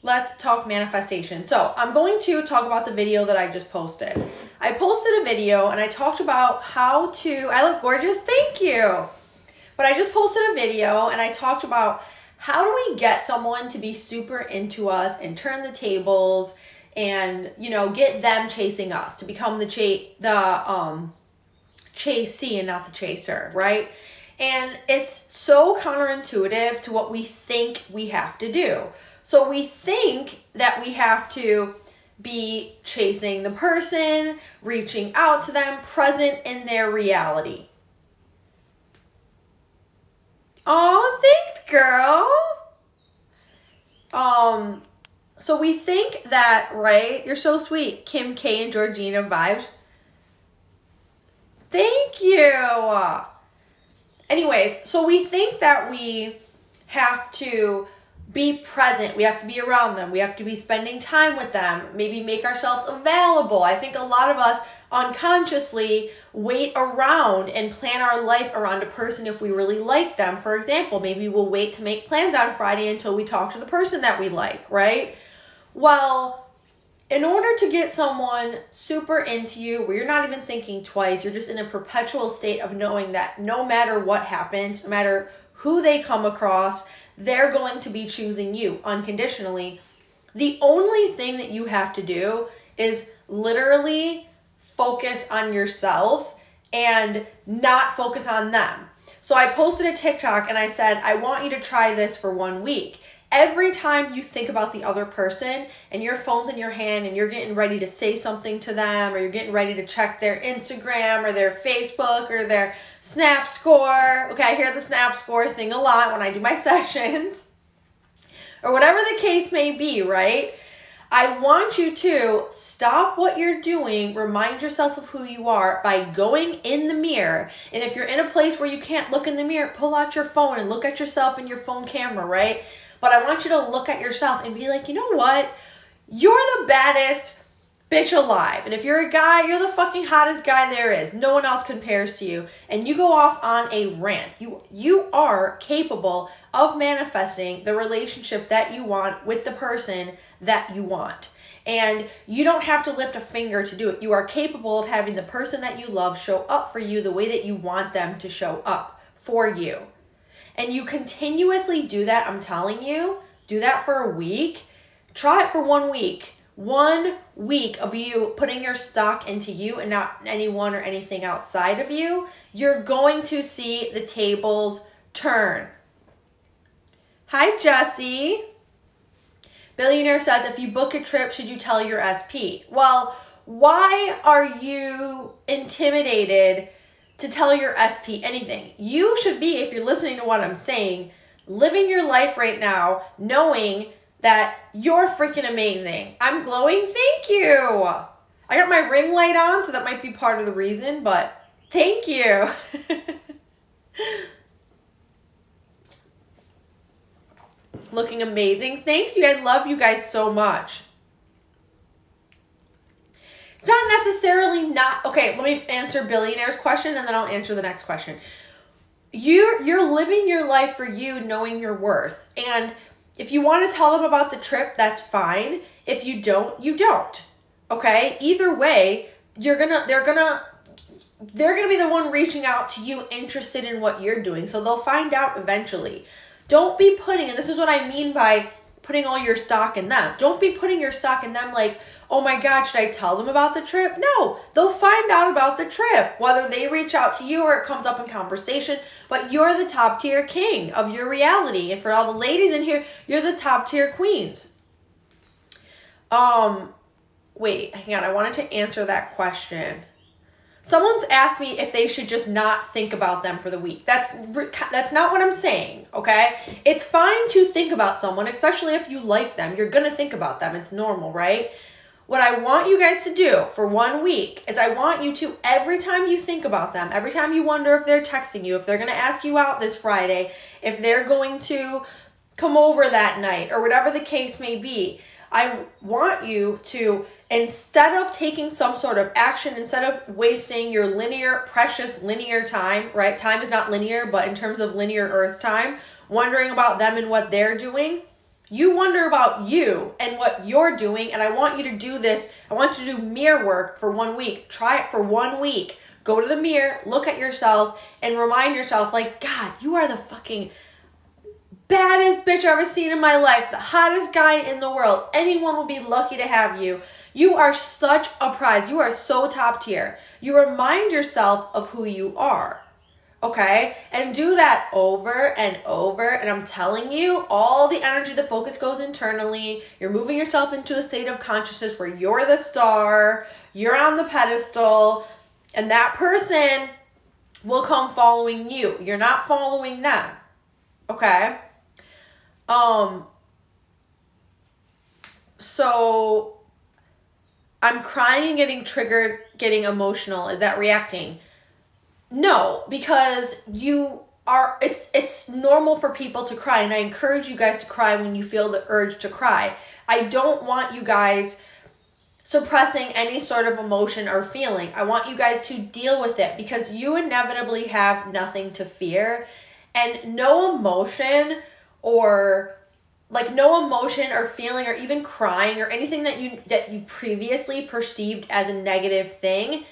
let's talk manifestation. So I'm going to talk about the video that I just posted. I posted a video and I talked about how to, I look gorgeous, thank you. But I just posted a video and I talked about how do we get someone to be super into us and turn the tables and, you know, get them chasing us to become the chasee and not the chaser, right? And it's so counterintuitive to what we think we have to do. So we think that we have to be chasing the person, reaching out to them, present in their reality. Oh, thanks, girl. So we think that, right? You're so sweet. Kim K and Georgina vibes. Thank you. Anyways, so we think that we have to be present. We have to be around them. We have to be spending time with them. Maybe make ourselves available. I think a lot of us unconsciously wait around and plan our life around a person if we really like them. For example, maybe we'll wait to make plans on Friday until we talk to the person that we like, right? Well, in order to get someone super into you, where you're not even thinking twice, you're just in a perpetual state of knowing that no matter what happens, no matter who they come across, they're going to be choosing you unconditionally. The only thing that you have to do is literally focus on yourself and not focus on them. So I posted a TikTok and I said, I want you to try this for 1 week. Every time you think about the other person and your phone's in your hand and you're getting ready to say something to them, or you're getting ready to check their Instagram or their Facebook or their Snap score. Okay, I hear the Snap score thing a lot when I do my sessions. Or whatever the case may be, right? I want you to stop what you're doing, remind yourself of who you are by going in the mirror. And if you're in a place where you can't look in the mirror, pull out your phone and look at yourself in your phone camera, right? But I want you to look at yourself and be like, you know what? You're the baddest bitch alive. And if you're a guy, you're the fucking hottest guy there is. No one else compares to you. And you go off on a rant. You are capable of manifesting the relationship that you want with the person that you want. And you don't have to lift a finger to do it. You are capable of having the person that you love show up for you the way that you want them to show up for you. And you continuously do that, I'm telling you, do that for a week. Try it for 1 week. 1 week of you putting your stock into you and not anyone or anything outside of you. You're going to see the tables turn. Hi, Jessie. Billionaire says, if you book a trip, should you tell your SP? Well, why are you intimidated to tell your SP anything? You should be, if you're listening to what I'm saying, living your life right now, knowing that you're freaking amazing. I'm glowing, thank you. I got my ring light on, so that might be part of the reason, but thank you. Looking amazing. Thanks you. I love you guys so much. It's not necessarily not, okay, let me answer Billionaire's question and then I'll answer the next question. You're living your life for you, knowing your worth. And if you want to tell them about the trip, that's fine. If you don't, you don't. Okay? Either way, they're gonna be the one reaching out to you, interested in what you're doing. So they'll find out eventually. Don't be putting, and this is what I mean by putting all your stock in them. Don't be putting your stock in them like, oh my God, should I tell them about the trip? No, they'll find out about the trip, whether they reach out to you or it comes up in conversation, but you're the top tier king of your reality. And for all the ladies in here, you're the top tier queens. Wait, hang on, I wanted to answer that question. Someone's asked me if they should just not think about them for the week. That's not what I'm saying, okay? It's fine to think about someone, especially if you like them. You're going to think about them. It's normal, right? What I want you guys to do for 1 week is I want you to, every time you think about them, every time you wonder if they're texting you, if they're going to ask you out this Friday, if they're going to come over that night, or whatever the case may be, I want you to, instead of taking some sort of action, instead of wasting your precious linear time, right? Time is not linear, but in terms of linear earth time, wondering about them and what they're doing, You wonder about you and what you're doing, and I want you to do this. I want you to do mirror work for 1 week. Try it for 1 week. Go to the mirror, look at yourself, and remind yourself, like, God, you are the fucking baddest bitch I've ever seen in my life, the hottest guy in the world. Anyone will be lucky to have you. You are such a prize. You are so top tier. You remind yourself of who you are. Okay? And do that over and over. And I'm telling you, all the energy, the focus goes internally. You're moving yourself into a state of consciousness where you're the star, you're on the pedestal, and that person will come following you. You're not following them. Okay? So I'm crying and getting triggered, getting emotional. Is that reacting? No, because it's normal for people to cry, and I encourage you guys to cry when you feel the urge to cry. I don't want you guys suppressing any sort of emotion or feeling. I want you guys to deal with it, because you inevitably have nothing to fear, and no emotion or feeling or even crying or anything that you previously perceived as a negative thing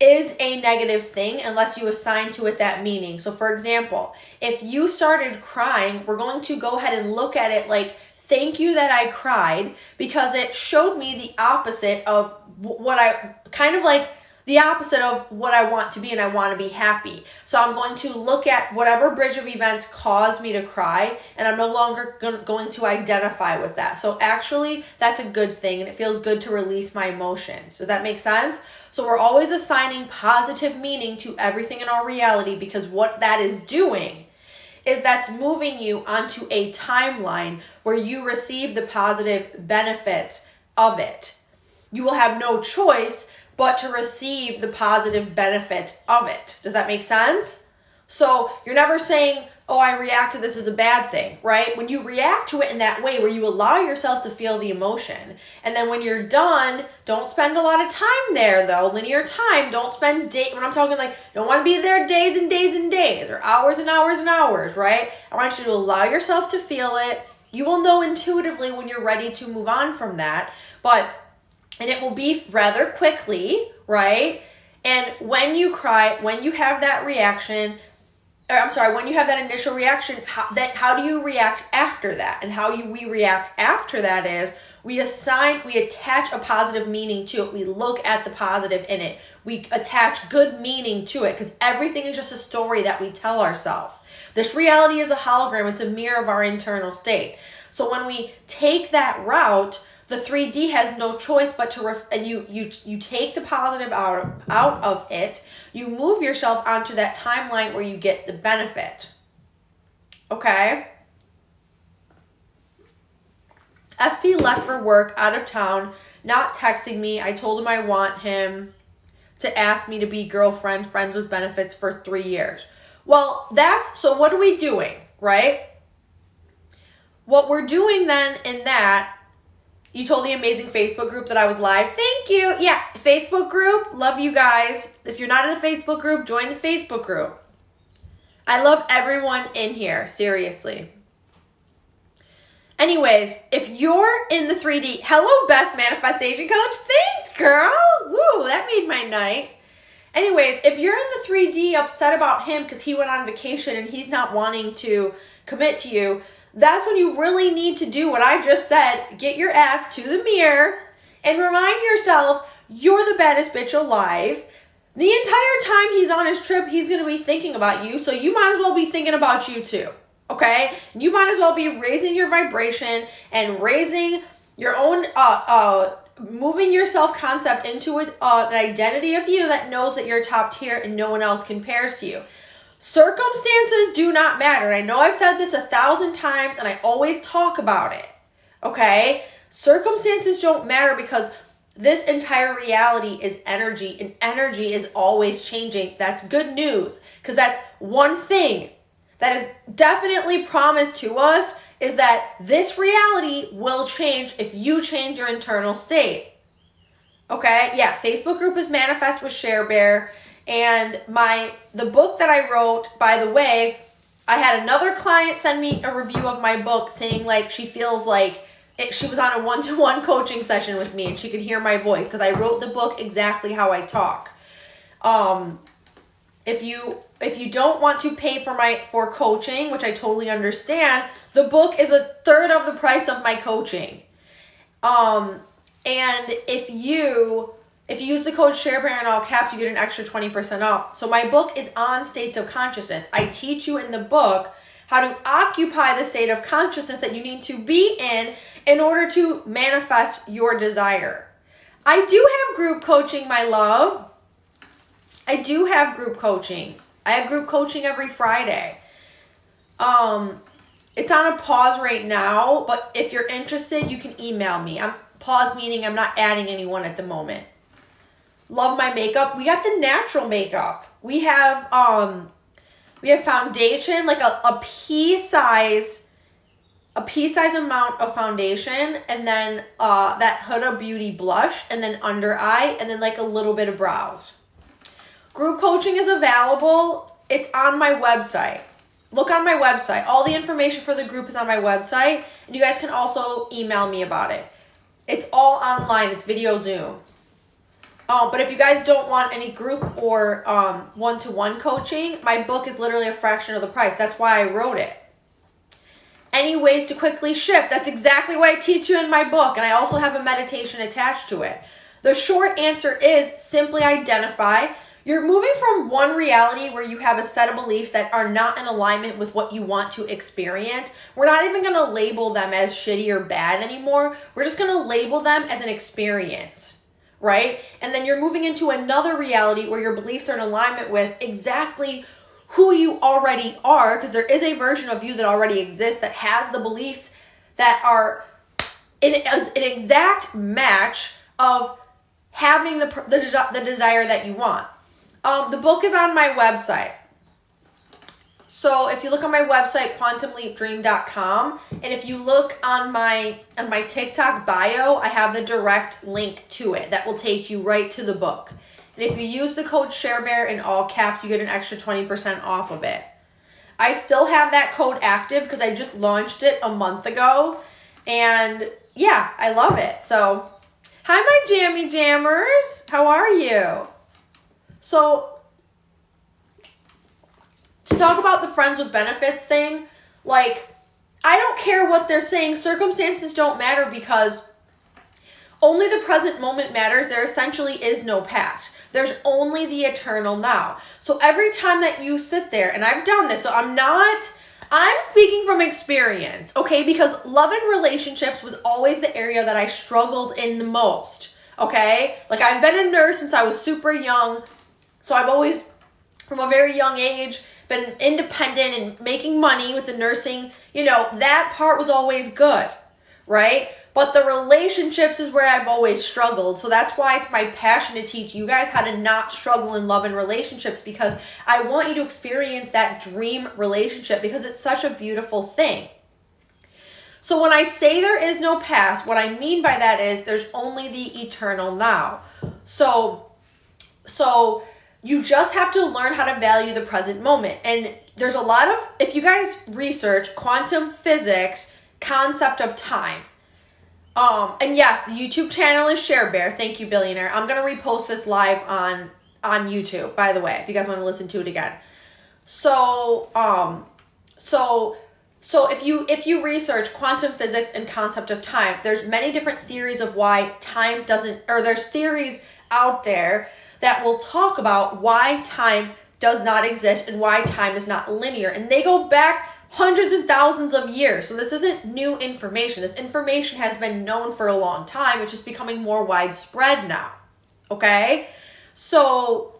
is a negative thing unless you assign to it that meaning. So for example, if you started crying, we're going to go ahead and look at it like, thank you that I cried, because it showed me the opposite of what I want to be, and I want to be happy. So I'm going to look at whatever bridge of events caused me to cry, and I'm no longer going to identify with that. So actually, that's a good thing, and it feels good to release my emotions. Does that make sense? So we're always assigning positive meaning to everything in our reality, because what that is doing is that's moving you onto a timeline where you receive the positive benefits of it. You will have no choice but to receive the positive benefit of it. Does that make sense? So you're never saying, oh, I react to this as a bad thing, right? When you react to it in that way, where you allow yourself to feel the emotion, and then when you're done, don't spend a lot of time there though, linear time. Don't spend when I'm talking like, don't want to be there days and days and days, or hours and hours and hours, right? I want you to allow yourself to feel it. You will know intuitively when you're ready to move on from that, and it will be rather quickly, right? And when you cry, when you have that reaction, when you have that initial reaction, how do you react after that? And how we react after that is we attach a positive meaning to it. We look at the positive in it. We attach good meaning to it, because everything is just a story that we tell ourselves. This reality is a hologram. It's a mirror of our internal state. So when we take that route, the 3D has no choice but to, you take the positive out of it, you move yourself onto that timeline where you get the benefit. Okay? SP left for work, out of town, not texting me. I told him I want him to ask me to be girlfriend, friends with benefits for 3 years. Well, so what are we doing, right? What we're doing then in that, you told the amazing Facebook group that I was live. Thank you. Yeah, Facebook group. Love you guys. If you're not in the Facebook group, join the Facebook group. I love everyone in here. Seriously. Anyways, if you're in the 3D, hello, Best Manifestation Coach. Thanks, girl. Woo, that made my night. Anyways, if you're in the 3D upset about him because he went on vacation and he's not wanting to commit to you, that's when you really need to do what I just said. Get your ass to the mirror and remind yourself you're the baddest bitch alive. The entire time he's on his trip, he's going to be thinking about you, so you might as well be thinking about you too, okay? You might as well be raising your vibration and raising your own, moving your self-concept into an identity of you that knows that you're top tier and no one else compares to you. Circumstances do not matter. I know I've said this 1,000 times and I always talk about it, okay? Circumstances don't matter, because this entire reality is energy, and energy is always changing. That's good news, because that's one thing that is definitely promised to us, is that this reality will change if you change your internal state, okay? Yeah, Facebook group is Manifest with Share Bear. And the book that I wrote, by the way, I had another client send me a review of my book saying like she feels like she was on a one-to-one coaching session with me and she could hear my voice because I wrote the book exactly how I talk. If you don't want to pay for coaching, which I totally understand, the book is a third of the price of my coaching. And if you use the code ShareBear in all caps, you get an extra 20% off. So my book is on states of consciousness. I teach you in the book how to occupy the state of consciousness that you need to be in order to manifest your desire. I do have group coaching, my love. I do have group coaching. I have group coaching every Friday. It's on a pause right now, but if you're interested, you can email me. Pause meaning I'm not adding anyone at the moment. Love my makeup. We got the natural makeup. We have foundation, like a pea size amount of foundation, and then that Huda Beauty blush, and then under eye, and then like a little bit of brows. Group coaching is available. It's on my website. Look on my website. All the information for the group is on my website, and you guys can also email me about it. It's all online. It's video Zoom. But if you guys don't want any group or one-to-one coaching, my book is literally a fraction of the price. That's why I wrote it. Any ways to quickly shift? That's exactly what I teach you in my book, and I also have a meditation attached to it. The short answer is simply identify. You're moving from one reality where you have a set of beliefs that are not in alignment with what you want to experience. We're not even going to label them as shitty or bad anymore. We're just going to label them as an experience, right? And then you're moving into another reality where your beliefs are in alignment with exactly who you already are, because there is a version of you that already exists that has the beliefs that are an exact match of having the desire that you want. The book is on my website. So if you look on my website, quantumleapdream.com, and if you look on my TikTok bio, I have the direct link to it that will take you right to the book. And if you use the code ShareBear in all caps, you get an extra 20% off of it. I still have that code active because I just launched it a month ago. And yeah, I love it. So, hi my jammy jammers. How are you? So, to talk about the friends with benefits thing, like, I don't care what they're saying. Circumstances don't matter because only the present moment matters. There essentially is no past. There's only the eternal now. So every time that you sit there, and I've done this, so I'm speaking from experience, okay? Because love and relationships was always the area that I struggled in the most, okay? Like, I've been a nurse since I was super young. So I've always, from a very young age, been independent and making money with the nursing. You know, that part was always good, right? But the relationships is where I've always struggled. So that's why it's my passion to teach you guys how to not struggle in love and relationships, because I want you to experience that dream relationship because it's such a beautiful thing. So when I say there is no past, what I mean by that is there's only the eternal now. So you just have to learn how to value the present moment. And there's a lot of, if you guys research quantum physics, concept of time. And yes, the YouTube channel is ShareBear. Thank you, Billionaire. I'm going to repost this live on YouTube, by the way, if you guys want to listen to it again. So if you research quantum physics and concept of time, there's many different theories of why time doesn't, or there's theories out there that will talk about why time does not exist and why time is not linear. And they go back hundreds and thousands of years. So this isn't new information. This information has been known for a long time. It's just becoming more widespread now. Okay? So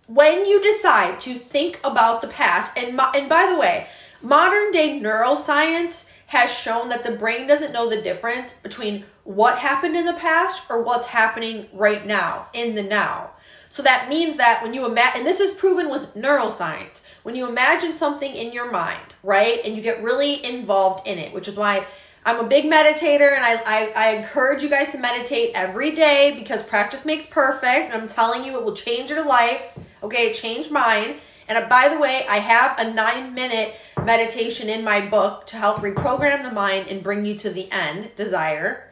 when you decide to think about the past, and by the way, modern day neuroscience has shown that the brain doesn't know the difference between what happened in the past or what's happening right now, in the now. So that means that when you imagine, and this is proven with neuroscience, when you imagine something in your mind, right, and you get really involved in it, which is why I'm a big meditator, and I encourage you guys to meditate every day because practice makes perfect. And I'm telling you, it will change your life. Okay, it changed mine. And by the way, I have a 9-minute meditation in my book to help reprogram the mind and bring you to the end, desire.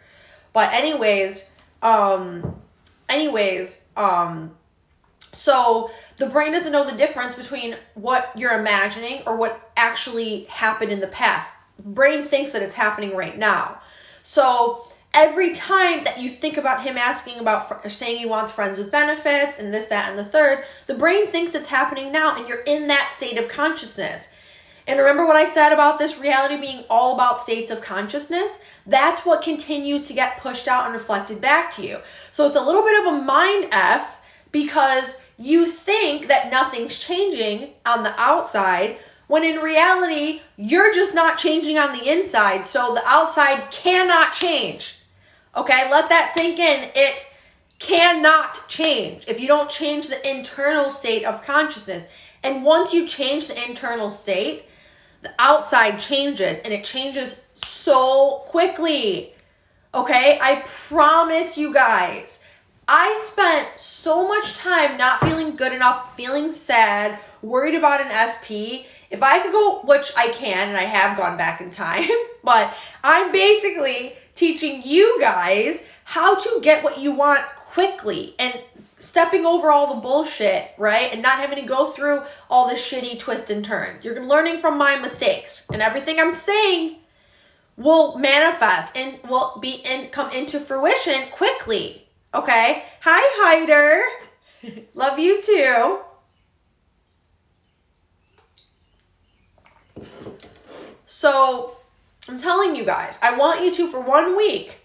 But anyways, so the brain doesn't know the difference between what you're imagining or what actually happened in the past. The brain thinks that it's happening right now. So every time that you think about him asking about, saying he wants friends with benefits and this, that, and the third, the brain thinks it's happening now and you're in that state of consciousness. And remember what I said about this reality being all about states of consciousness? That's what continues to get pushed out and reflected back to you. So it's a little bit of a mind F because you think that nothing's changing on the outside when in reality, you're just not changing on the inside. So the outside cannot change. Okay, let that sink in. It cannot change if you don't change the internal state of consciousness. And once you change the internal state, the outside changes, and it changes so quickly. Okay, I promise you guys, I spent so much time not feeling good enough, feeling sad, worried about an SP. If I could go, which I can, and I have gone back in time, but I'm basically teaching you guys how to get what you want quickly and stepping over all the bullshit, right? And not having to go through all the shitty twists and turns. You're learning from my mistakes, and everything I'm saying will manifest and will be come into fruition quickly. Okay? Hi, Hyder. Love you too. So, I'm telling you guys, I want you to, for 1 week,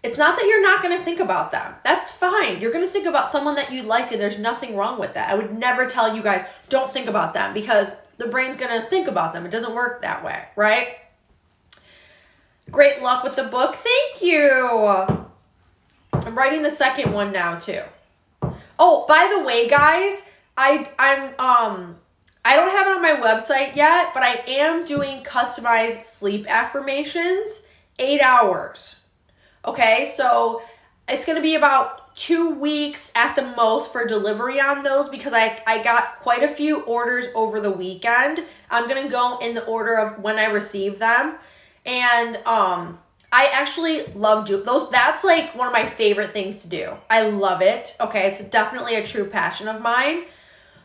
it's not that you're not going to think about them. That's fine. You're going to think about someone that you like, and there's nothing wrong with that. I would never tell you guys, don't think about them, because the brain's going to think about them. It doesn't work that way, right? Great luck with the book. Thank you. I'm writing the second one now, too. Oh, by the way, guys, I don't have it on my website yet, but I am doing customized sleep affirmations, 8 hours. Okay, so it's going to be about 2 weeks at the most for delivery on those because I got quite a few orders over the weekend. I'm going to go in the order of when I receive them. And I actually love doing those. That's like one of my favorite things to do. I love it. Okay, it's definitely a true passion of mine.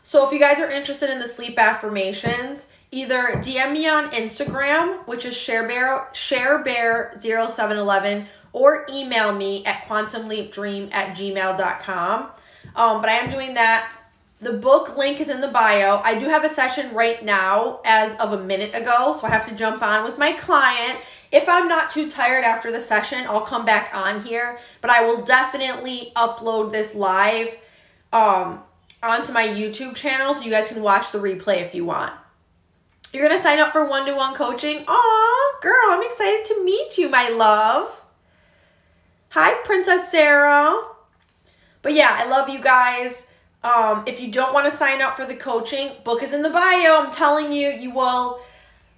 So if you guys are interested in the sleep affirmations, either DM me on Instagram, which is sharebear0711, or email me at quantumleapdream@gmail.com. But I am doing that. The book link is in the bio. I do have a session right now as of a minute ago, so I have to jump on with my client. If I'm not too tired after the session, I'll come back on here, but I will definitely upload this live onto my YouTube channel so you guys can watch the replay if you want. You're going to sign up for one-to-one coaching? Aw, girl, I'm excited to meet you, my love. Hi, Princess Sarah. But yeah, I love you guys. If you don't want to sign up for the coaching, book is in the bio. I'm telling you, you will.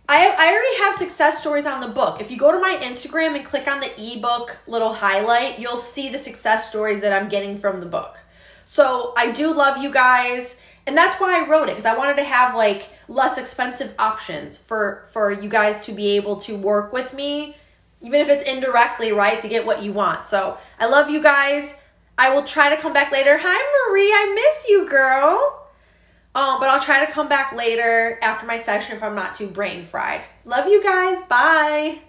I already have success stories on the book. If you go to my Instagram and click on the ebook little highlight, you'll see the success stories that I'm getting from the book. So I do love you guys. And that's why I wrote it, because I wanted to have like less expensive options for you guys to be able to work with me, even if it's indirectly, right, to get what you want. So I love you guys. I will try to come back later. Hi, Marie. I miss you, girl. But I'll try to come back later after my session if I'm not too brain fried. Love you guys. Bye.